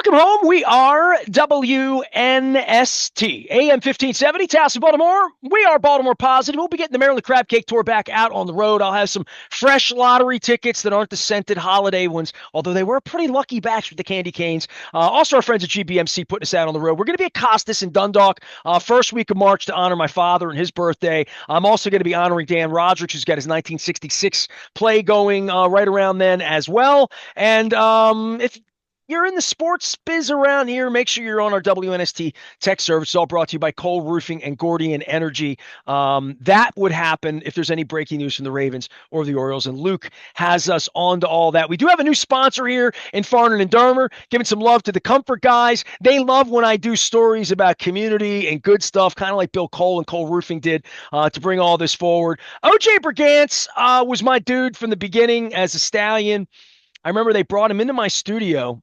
Welcome home. We are WNST, AM 1570, Towson, Baltimore. We are Baltimore Positive. We'll be getting the Maryland Crab Cake Tour back out on the road. I'll have some fresh lottery tickets that aren't the scented holiday ones, although they were a pretty lucky batch with the candy canes. Also, our friends at GBMC putting us out on the road. We're going to be at Costas in Dundalk first week of March to honor my father and his birthday. I'm also going to be honoring Dan Roderick, who's got his 1966 play going right around then as well. And if you're in the sports biz around here, make sure you're on our WNST tech service. It's all brought to you by Cole Roofing and Gordian Energy. That would happen if there's any breaking news from the Ravens or the Orioles, and Luke has us on to all that. We do have a new sponsor here in Farnan and Dermer, giving some love to the Comfort guys. They love when I do stories about community and good stuff, kind of like Bill Cole and Cole Roofing did to bring all this forward. O.J. Brigance was my dude from the beginning as a Stallion. I remember they brought him into my studio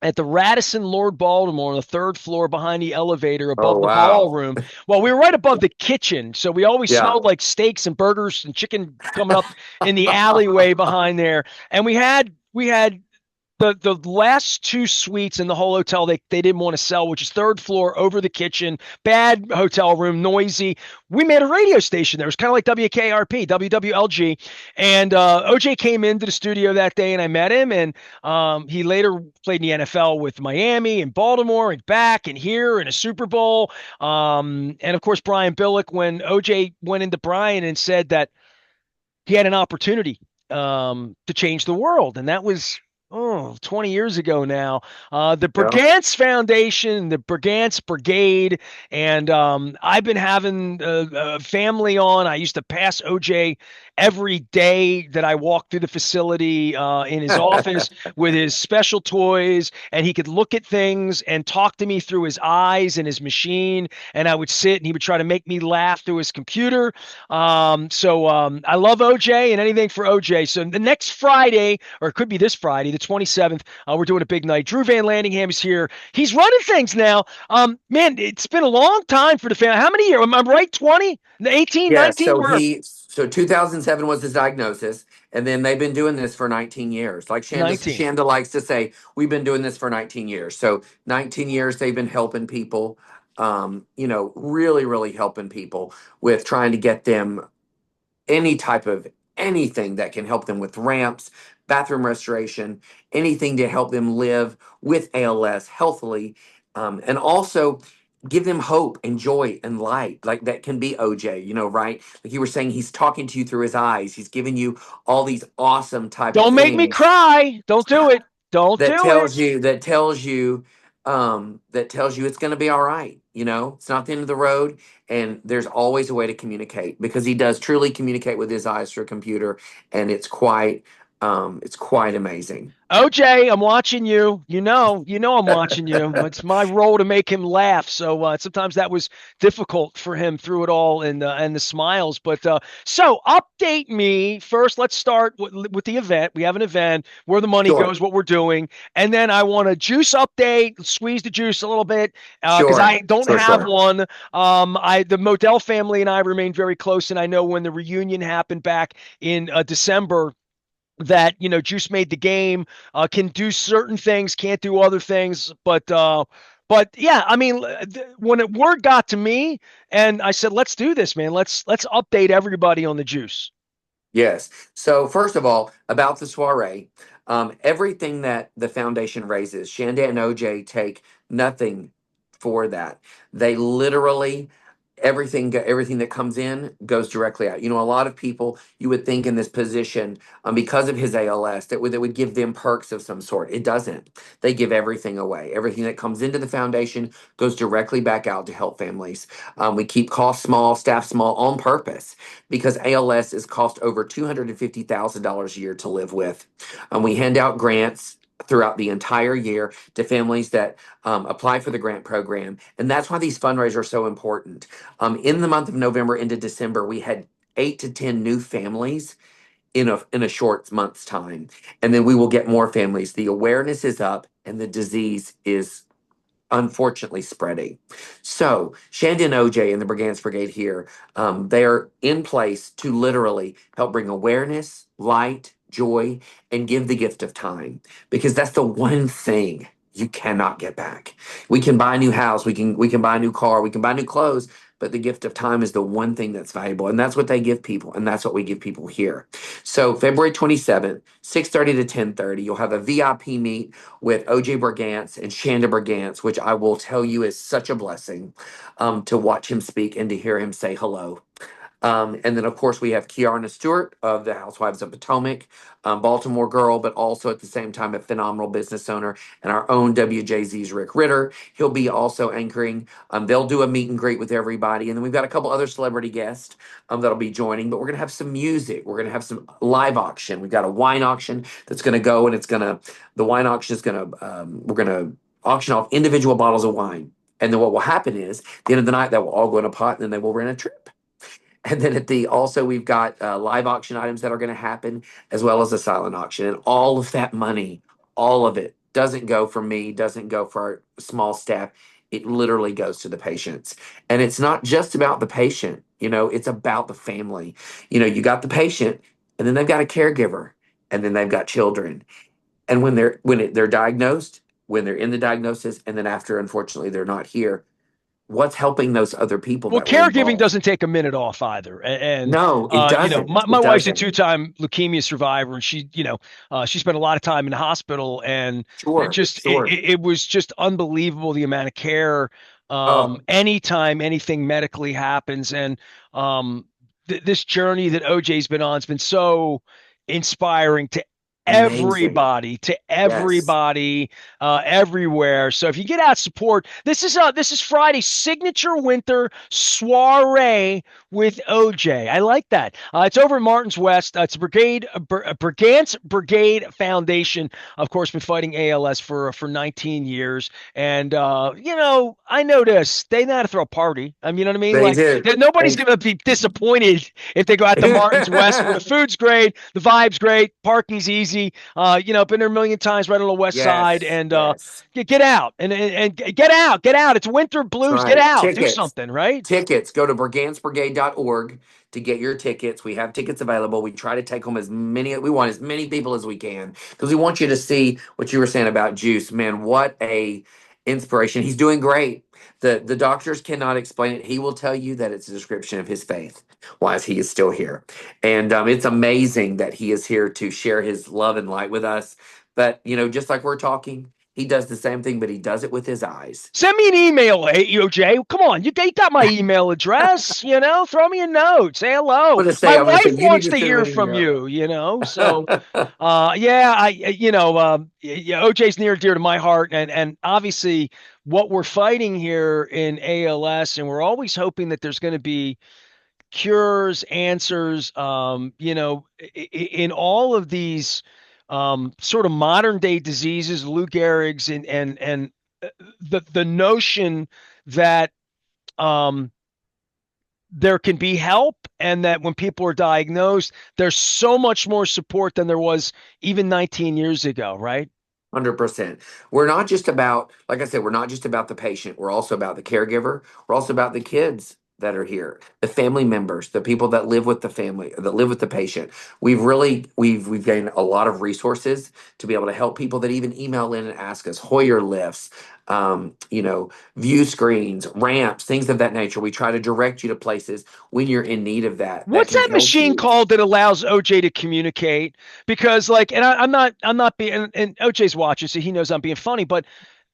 at the Radisson Lord Baltimore on the third floor behind the elevator Oh, above the wow. ballroom. Well, we were right above the kitchen, so we always Yeah. smelled like steaks and burgers and chicken coming up in the alleyway behind there. And we had the last two suites in the whole hotel they didn't want to sell, which is third floor over the kitchen, bad hotel room, noisy. We made a radio station there. It was kind of like WKRP, WWLG. And OJ came into the studio that day and I met him. And he later played in the NFL with Miami and Baltimore and back and here in a Super Bowl. And of course, Brian Billick, when OJ went into Brian and said that he had an opportunity to change the world. And that was 20 years ago now. The Yeah. Brigance Foundation, the Brigance Brigade, and I've been having a family on. I used to pass OJ every day that I walked through the facility in his office with his special toys, and he could look at things and talk to me through his eyes and his machine, and I would sit and he would try to make me laugh through his computer. So I love OJ and anything for OJ. So the next Friday, or it could be this Friday, the 27th, we're doing a big night. Drew Vanlandingham is here. He's running things now. Man, it's been a long time for the family. How many years? Am I right? 20? 18, Yeah. 19? So 2007 was his diagnosis, and then they've been doing this for 19 years. Like 19. Shanda likes to say, we've been doing this for 19 years. So 19 years they've been helping people, really, really helping people with trying to get them any type of anything that can help them with ramps, bathroom restoration, anything to help them live with ALS healthily, and also give them hope and joy and light. Like that can be OJ, right? Like you were saying, he's talking to you through his eyes. He's giving you all these awesome type of Don't make me things cry. Don't do it. Don't that do it. tells you that tells you it's going to be all right. It's not the end of the road, and there's always a way to communicate, because he does truly communicate with his eyes through a computer, and it's quite amazing. OJ, I'm watching you. You know I'm watching you. It's my role to make him laugh. So sometimes that was difficult for him through it all and the smiles. But so update me first. Let's start with the event. We have an event where the money Sure. goes, what we're doing, and then I want a juice update. Squeeze the juice a little bit because Sure. I don't Sure. have Sure. one. The Modell family and I remain very close, and I know when the reunion happened back in December that Juice made the game, can do certain things, can't do other things, but yeah, I mean, when word got to me, and I said, let's do this, man. Let's update everybody on the Juice. Yes. So first of all, about the soiree, everything that the foundation raises, Shanda and OJ take nothing for that. They literally everything that comes in goes directly out. A lot of people you would think in this position, because of his ALS, that would give them perks of some sort. It doesn't. They give everything away. Everything that comes into the foundation goes directly back out to help families. We keep costs small, staff small on purpose, because ALS is cost over $250,000 a year to live with. We hand out grants throughout the entire year to families that apply for the grant program. And that's why these fundraisers are so important. In the month of November into December, we had 8 to 10 new families in a short month's time. And then we will get more families. The awareness is up and the disease is unfortunately spreading. So Shandon OJ and the Brigance Brigade here, they are in place to literally help bring awareness, light, joy, and give the gift of time, because that's the one thing you cannot get back. We can buy a new house, we can buy a new car, we can buy new clothes, but the gift of time is the one thing that's valuable, and that's what they give people, and that's what we give people here. So February 27th, 6:30 to 10:30, you'll have a VIP meet with O.J. Brigance and Shanda Brigance, which I will tell you is such a blessing to watch him speak and to hear him say hello. And then, of course, we have Kiarna Stewart of the Housewives of Potomac, Baltimore girl, but also at the same time a phenomenal business owner, and our own WJZ's Rick Ritter. He'll be also anchoring. They'll do a meet and greet with everybody. And then we've got a couple other celebrity guests that'll be joining, but we're going to have some music. We're going to have some live auction. We've got a wine auction that's going to go, and the wine auction is going to, we're going to auction off individual bottles of wine. And then what will happen is, at the end of the night, that will all go in a pot, and then they will rent a trip. And then we've got live auction items that are going to happen, as well as a silent auction. And all of that money, all of it, doesn't go for me, doesn't go for our small staff. It literally goes to the patients. And it's not just about the patient, it's about the family. You got the patient, and then they've got a caregiver, and then they've got children. And they're diagnosed, when they're in the diagnosis, and then after, unfortunately, they're not here, what's helping those other people Well, that were caregiving involved? doesn't take a minute off either. And, No, it doesn't. my It wife's a doesn't. two-time leukemia survivor, and she spent a lot of time in the hospital, and Sure, sure. it was just unbelievable the amount of care. Oh, Anytime anything medically happens, and this journey that OJ's been on has been so inspiring amazing. to Yes. everybody everywhere. So if you get out support, this is Friday's signature winter soiree with OJ. I like that. It's over in Martin's West. It's a Brigance Brigade Foundation. Of course, been fighting ALS for 19 years, and I know this. They know how to throw a party. I mean, you know what I mean? They Like do. nobody's And gonna be disappointed if they go out to Martin's West, where the food's great, the vibe's great, parking's easy. Been there a million times right on the West Side, yes, and yes. get out and get out. It's winter That's blues. Get right. out, do Tickets. something, right? Tickets. Go to brigandsbrigade.org to get your tickets. We have tickets available. We try to take home we want as many people as we can, because we want you to see what you were saying about Juice. Man, what a inspiration. He's doing great. The doctors cannot explain it. He will tell you that it's a description of his faith, why he is still here. And it's amazing that he is here to share his love and light with us. But, just like we're talking, he does the same thing, but he does it with his eyes. Send me an email, OJ. Come on, you got my email address. Throw me a note. Say hello. My I'm gonna say wife you need wants to to send him hear an from email. you. So yeah, OJ's near and dear to my heart, and obviously what we're fighting here in ALS, and we're always hoping that there's going to be cures, answers, in all of these sort of modern day diseases, Lou Gehrig's, and the notion that um, there can be help, and that when people are diagnosed, there's so much more support than there was even 19 years ago, right? 100%. We're not just about, like I said, we're not just about the patient. We're also about the caregiver. We're also about the kids that are here, the family members, the people that live with the family, that live with the patient. We've gained a lot of resources to be able to help people that even email in and ask us. Hoyer lifts, view screens, ramps, things of that nature. We try to direct you to places when you're in need of that What's can that help machine you. called that allows OJ to communicate? Because and I'm not being, and OJ's watching, so he knows I'm being funny, but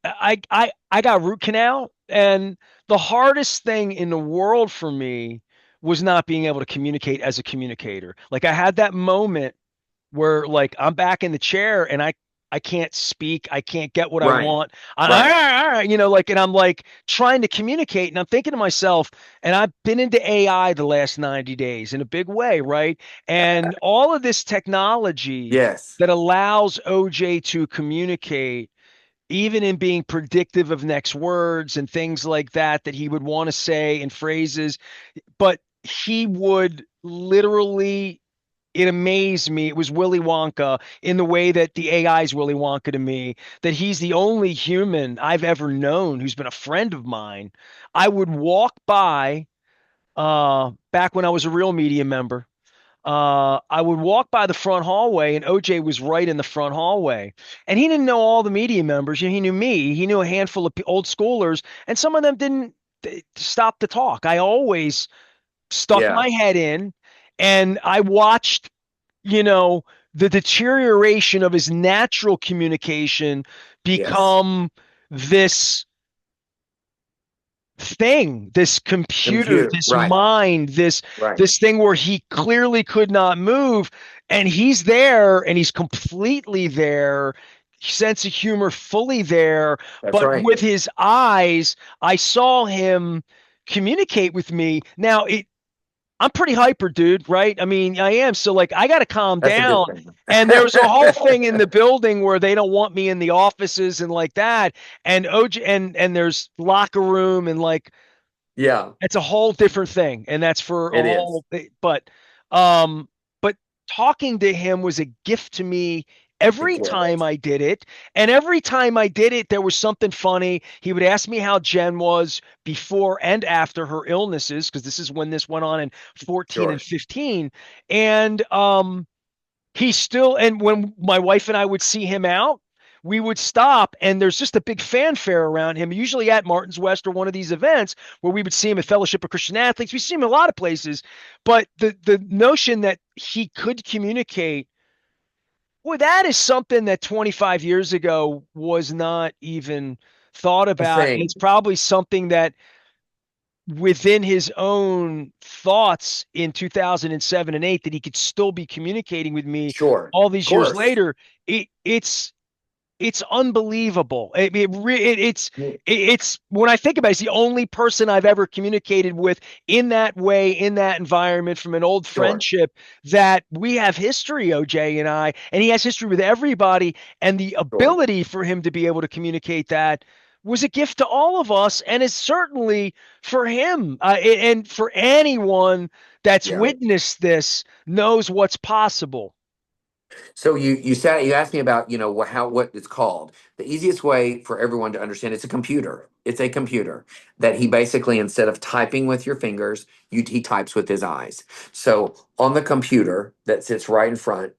I got root canal, and the hardest thing in the world for me was not being able to communicate as a communicator. Like I had that moment where like I'm back in the chair, and I can't speak, I can't get what I Right, want. right. And I'm like trying to communicate, and I'm thinking to myself, and I've been into AI the last 90 days in a big way, right? And all of this technology Yes. that allows OJ to communicate, even in being predictive of next words and things like that he would want to say in phrases, but he would literally, it amazed me. It was Willy Wonka in the way that the AI is Willy Wonka to me, that he's the only human I've ever known who's been a friend of mine. I would walk by back when I was a real media member. I would walk by the front hallway, and OJ was right in the front hallway. And he didn't know all the media members. You know, he knew me. He knew a handful of old schoolers, and some of them didn't stop to talk. I always stuck Yeah. my head in, and I watched, you know, the deterioration of his natural communication Yes. become this thing, this computer, Computer. this Right. mind, Right. this thing where he clearly could not move, and he's there, and he's completely there, sense of humor fully there, That's but right. with his eyes I saw him communicate with me. Now I'm pretty hyper, dude, right? I mean, I am. So like I got to calm That's a good down. thing. And there's a whole thing in the building where they don't want me in the offices and like that. And OJ and there's locker room and like Yeah, it's a whole different thing. And that's for a it is. whole um but talking to him was a gift to me It every time was. I did it. And every time I did it, there was something funny. He would ask me how Jen was before and after her illnesses, because this is when this went on in 14 and Sure. 15. And he still, and when my wife and I would see him out, we would stop, and there's just a big fanfare around him, usually at Martin's West or one of these events where we would see him at Fellowship of Christian Athletes. We see him in a lot of places, but the notion that he could communicate, well, that is something that 25 years ago was not even thought A about. And it's thing. probably something that within his own thoughts in 2007 and 8 that he could still be communicating with me Sure. all Of these years course. later. It's unbelievable. It's when I think about it, it's the only person I've ever communicated with in that way, in that environment, from an old Sure. friendship, that we have history, OJ and I, and he has history with everybody. And the Sure. ability for him to be able to communicate that was a gift to all of us, and is certainly for him, and for anyone that's Yeah. witnessed this knows what's possible. So you said you asked me about what it's called. The easiest way for everyone to understand it's a computer. It's a computer that he basically instead of typing with your fingers, he types with his eyes. So on the computer that sits right in front,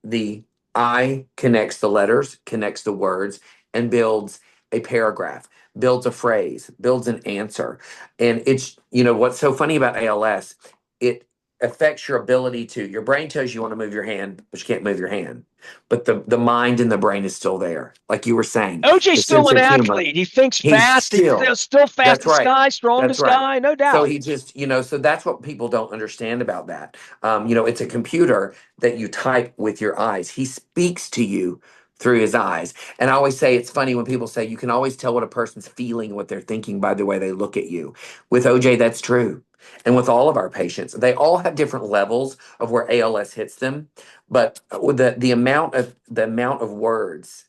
the eye connects the letters, connects the words, and builds a paragraph, builds a phrase, builds an answer. And it's, what's so funny about ALS, it affects your ability to, your brain tells you want to move your hand, but you can't move your hand. But the mind and the brain is still there. Like you were saying, OJ's the still sense an of humor. athlete. He thinks He's fast. He's still, still that's fastest right. guy, That's strongest right. guy, no So doubt. he just, so that's what people don't understand about that. It's a computer that you type with your eyes. He speaks to you through his eyes. And I always say it's funny when people say you can always tell what a person's feeling, what they're thinking by the way they look at you. With OJ, that's true. And with all of our patients, they all have different levels of where ALS hits them. But with the amount of words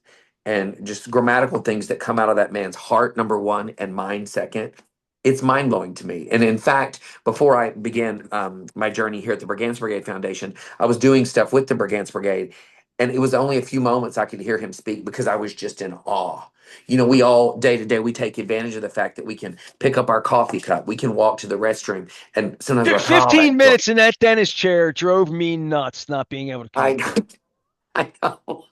and just grammatical things that come out of that man's heart, number one, and mind second, it's mind blowing to me. And in fact, before I began my journey here at the Brigance Brigade Foundation, I was doing stuff with the Brigance Brigade, and it was only a few moments I could hear him speak because I was just in awe. We all day to day we take advantage of the fact that we can pick up our coffee cup, we can walk to the restroom, and sometimes we're Dude, like, oh, 15 that. minutes in that dentist chair drove me nuts not being able to I communicate. I know.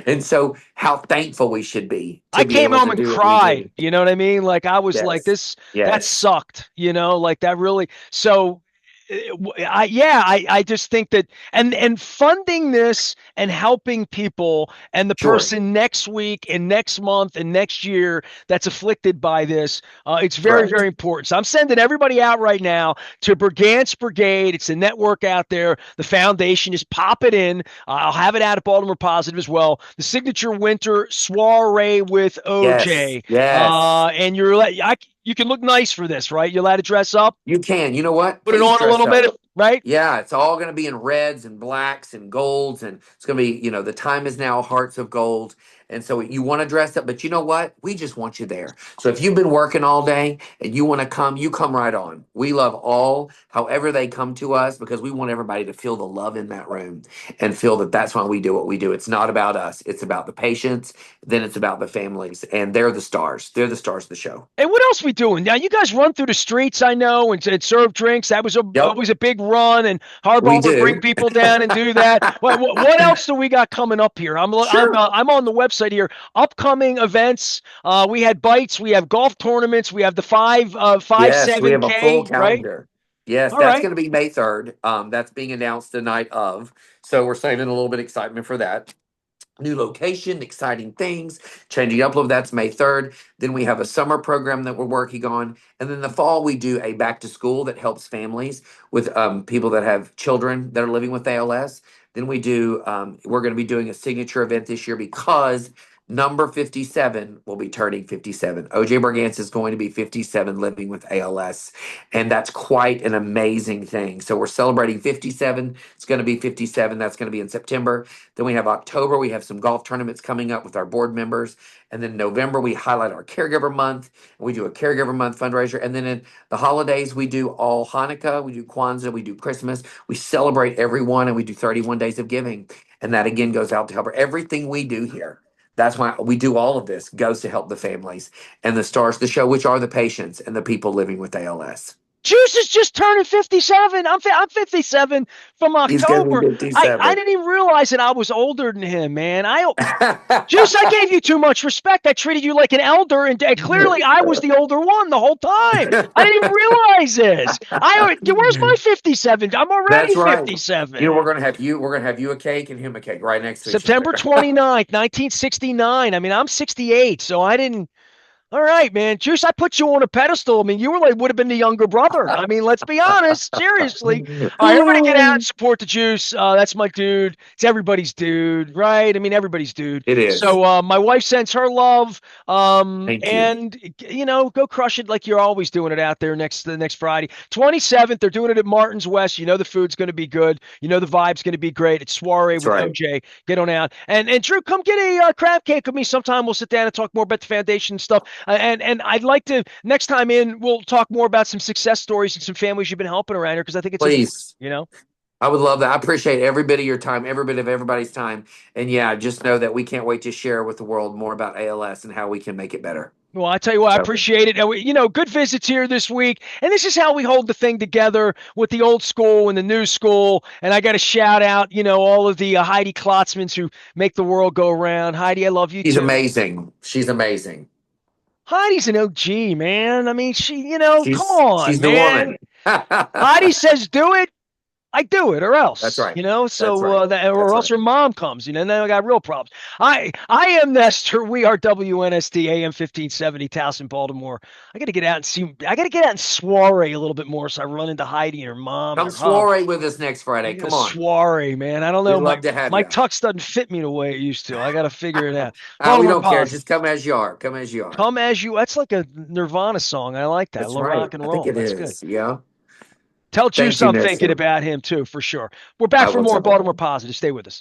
And so, how thankful we should be I to be came able home to and do what we cried. do. You know what I mean? Like I was like, Yes, this, that yes, sucked, like that really. So I just think that, and funding this and helping people, and the sure, person next week and next month and next year that's afflicted by this, it's very, very correct. important. So I'm sending everybody out right now to Brigance Brigade. It's a network out there. The foundation is pop it in. I'll have it out at Baltimore Positive as well. The signature winter soiree with Yes, OJ. yes. And you can look nice for this, right? You're allowed to dress up, You can. You know what? put it Please on a dress little up. bit, right? Yeah, it's all going to be in reds and blacks and golds, and it's going to be, the time is now, hearts of gold. And so you want to dress up, but you know what? We just want you there. So if you've been working all day and you want to come, you come right on. We love all, however they come to us, because we want everybody to feel the love in that room and feel that that's why we do what we do. It's not about us, it's about the patients, then it's about the families, and they're the stars. They're the stars of the show. And what else we doing? Now you guys run through the streets, I know, and serve drinks. That was Yep. always a big run, and We Harbaugh would bring do. people down and do that. What else do we got coming up here? Sure. I'm on the website here. Upcoming events. We had bites. We have golf tournaments. We have the five Yes, we seven have a full K. Right. calendar. Yes, All that's right. going to be May 3rd. That's being announced the night of. So we're saving a little bit of excitement for that. New location, exciting things, changing up a little. That's May 3rd. Then we have a summer program that we're working on. And then the fall, we do a back to school that helps families with people that have children that are living with ALS. Then we're going to be doing a signature event this year because number 57 will be turning 57. OJ Brigance is going to be 57 living with ALS. And that's quite an amazing thing. So we're celebrating 57. It's going to be 57. That's going to be in September. Then we have October. We have some golf tournaments coming up with our board members. And then November, we highlight our caregiver month. And we do a caregiver month fundraiser. And then in the holidays, we do all Hanukkah, we do Kwanzaa, we do Christmas. We celebrate everyone and we do 31 days of giving. And that again goes out to help everything we do here. That's why we do all of this goes to help the families and the stars of the show, which are the patients and the people living with ALS. Juice is just turning 57. I'm 57 from He's going to October. be I 57. didn't even realize that I was older than him, man. Juice, I gave you too much respect. I treated you like an elder, and clearly I was the older one the whole time. I didn't even realize this. Where's my 57? I'm already That's right. You know, 57. we're gonna have you a cake and him a cake right next to each other. September 29th, 1969. I mean, I'm 68, so I didn't. All right, man. Juice, I put you on a pedestal. I mean, you would have been the younger brother. I mean, let's be honest. Seriously. All right, everybody get out and support the Juice. That's my dude. It's everybody's dude, right? I mean, everybody's dude. It is. So my wife sends her love. Thank you. And go crush it like you're always doing it out there the next Friday. 27th, they're doing it at Martin's West. You know the food's gonna be good. You know the vibe's gonna be great. It's Soiree That's with right. O.J. Get on out. And Drew, come get a crab cake with me sometime. We'll sit down and talk more about the foundation and stuff. And I'd like to next time in we'll talk more about some success stories and some families you've been helping around here because I think it's important. Please. You know. I would love that. I appreciate every bit of your time, every bit of everybody's time. And yeah, just know that we can't wait to share with the world more about ALS and how we can make it better. Well, I tell you what, I So appreciate it. And good visits here this week. And this is how we hold the thing together with the old school and the new school. And I got to shout out, all of the Heidi Klotzmans who make the world go around. Heidi, I love you she's too. amazing. She's amazing. Heidi's an OG, man. I mean, come She's on, the man. woman. Heidi says do it. I do it, or That's else, right. That's right. or That's else right. her mom comes, and then I got real problems. I am Nestor. We are WNST AM 1570 Towson, Baltimore. I got to get out and see. I got to get out and soiree a little bit more, so I run into Heidi and her mom and Come her hub. soiree with us next I Friday. got a Come on. soiree, man. I don't We'd know. My love to have my you. tux doesn't fit me the way it used to. I got to figure it out. We Baltimore don't care. positive. Just come as you are. Come as you are. Come as you. That's like a Nirvana song. I like that. A That's little right. rock and I think roll. it That's good. is. Yeah. Tell Juice Thank you, I'm thinking Nestor. about him too, for sure. We're back I for will more tell him. Baltimore Positive. Stay with us.